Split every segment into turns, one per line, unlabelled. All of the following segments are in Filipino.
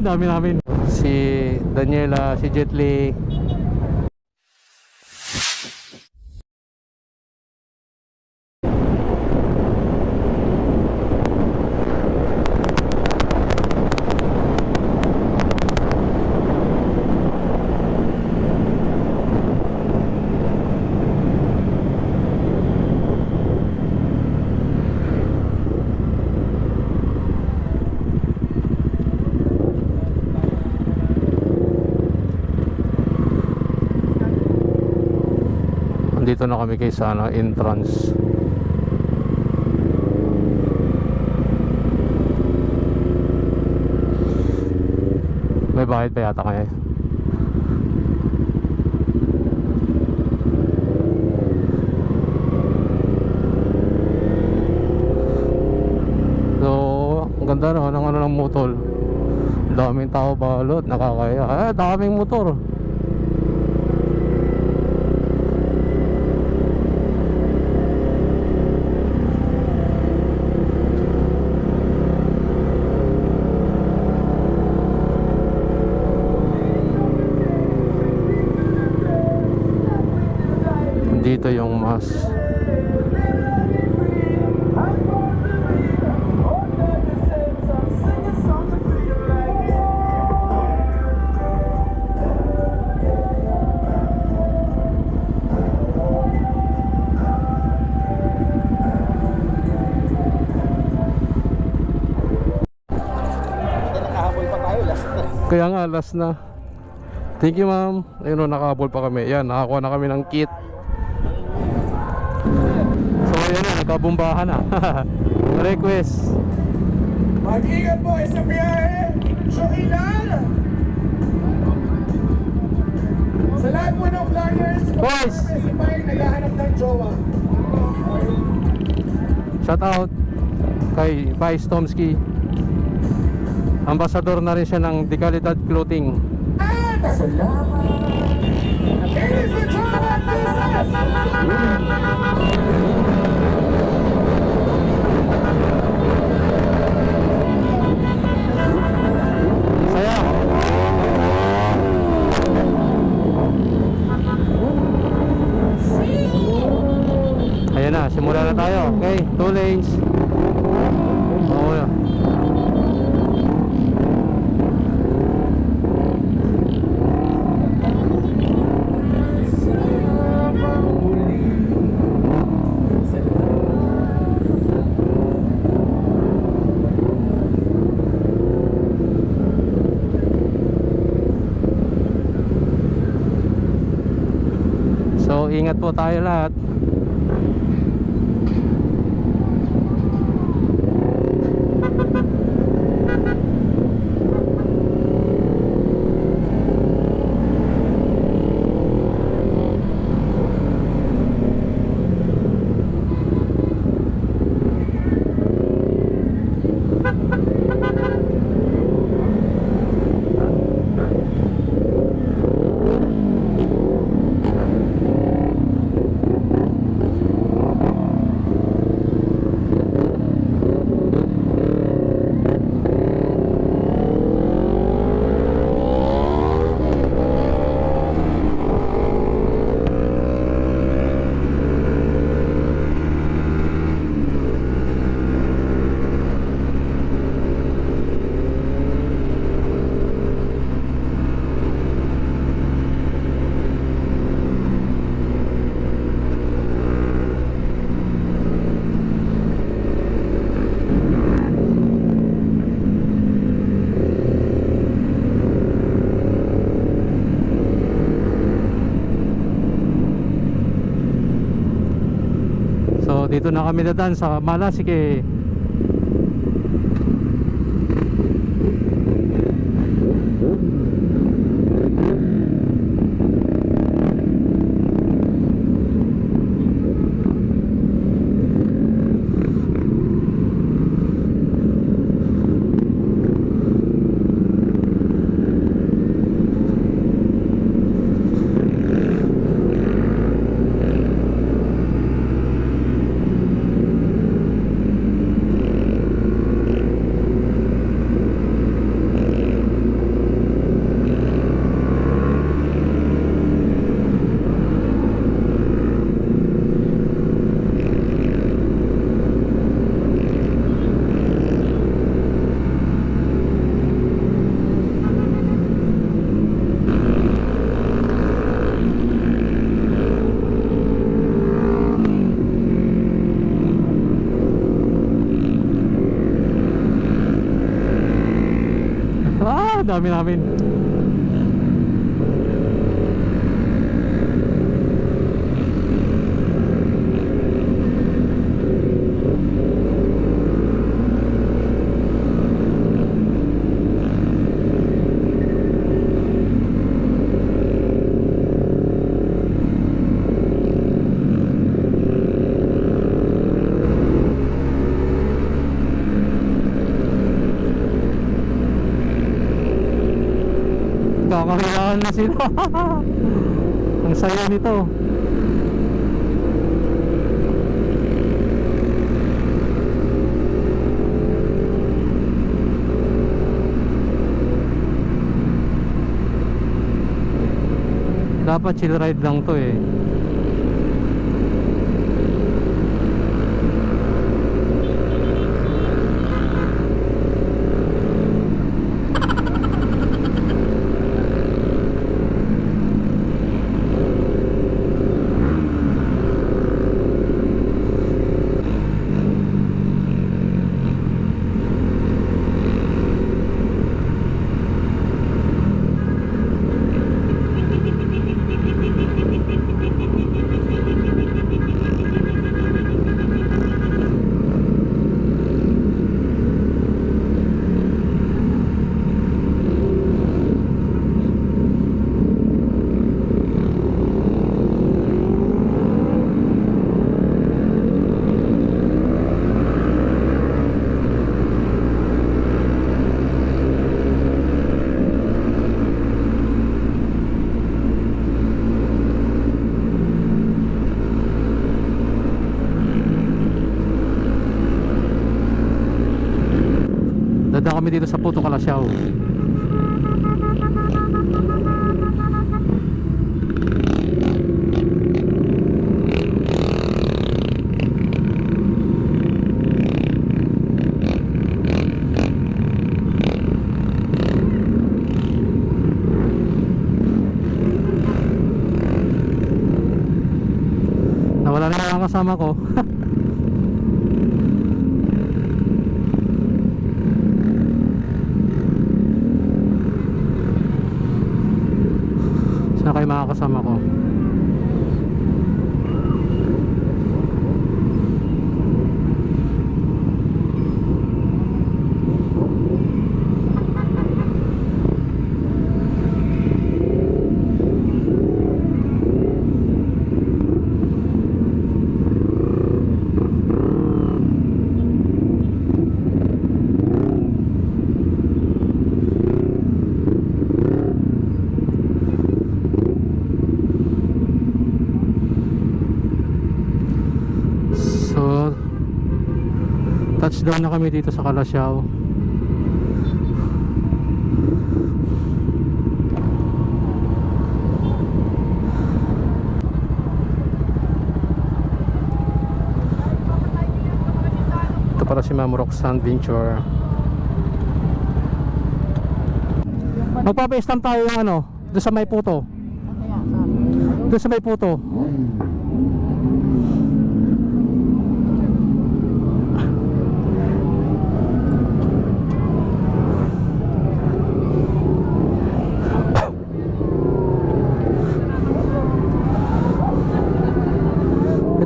dami namin. Si Daniela, si Jetly. Dito na kami kay sana entrance. May bayad pa yata kaya. So, ang ganda no, ng ano ng motor. Daming tao balot, nakakaya. Daming motor. Dito yung mas kaya nga last na. Thank you ma'am. Ayun o, nakahabol pa kami. Yan, nakakuha na kami ng kit. So ayan na, nagkabumbahan na. Request.
Mag-ingat po sa biyahe. So ilan? Sa lahat po ng vloggers,
Boys!
naghahanap ng jowa.
Shout out kay Vice Tomsky. Ambassador na rin siya ng Decalidad Clothing.
Salamat! Ladies and
Saya. Ayan na, simula na tayo. Okay, 2 lanes. Oo na. So ingat po tayo lahat. So dito na kami dadaan sa Malasike. dami namin. Kakahiyaan na sila. Ang saya nito. Dapat chill ride lang to eh. Dadaan kami dito sa Puto Kalasyaw. Nawala na mga kasama ko. Saan kayo mga kasama ko? Touchdown na kami dito sa Kalasyaw. Ito para si Ma'am Roxanne Venture. Magpapa-stamp tayo yung ano, doon sa may puto. Doon sa may puto.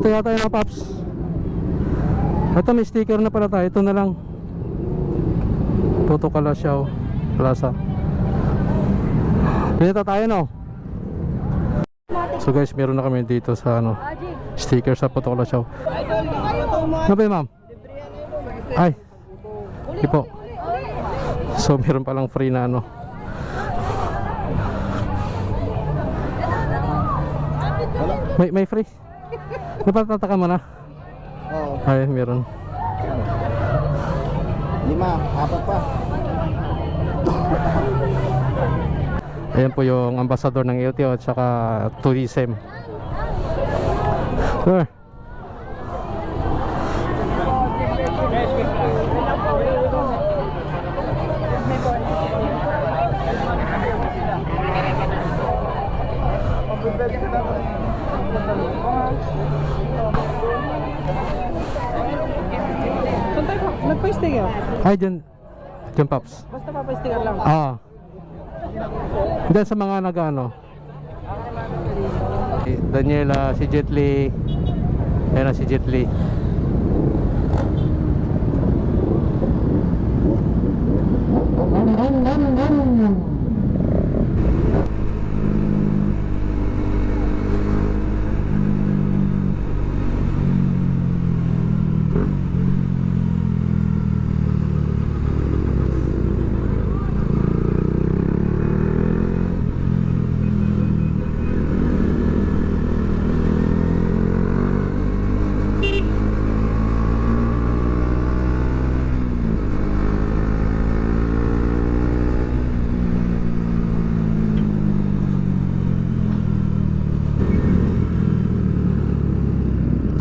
Ito yata yung mga paps. Ito may sticker na pala tayo. Ito na lang. Puto Kalasyaw Plaza. Pinita tayo no. So guys, meron na kami dito sa ano, sticker sa Puto Kalasyaw. Ano ba yun ma'am? Ay, hindi po. So meron palang free na ano. May free. Napatataka mo na?
Oo.
Ay, meron.
5, 4 pa.
Ayan po yung ambassador ng LTO at saka tourism. Sir.
Saan tayo? Nagpa-sticker?
Ay, dyan. Dyan, Paps.
Basta pa-sticker lang.
Ah. Diyan sa mga nag-ano. Daniela, si Jet Li. Ayan na si Jet Li.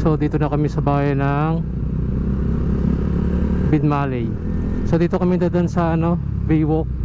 So dito na kami sa bayan ng Binmaley. So dito kami dadaan sa ano, Baywalk.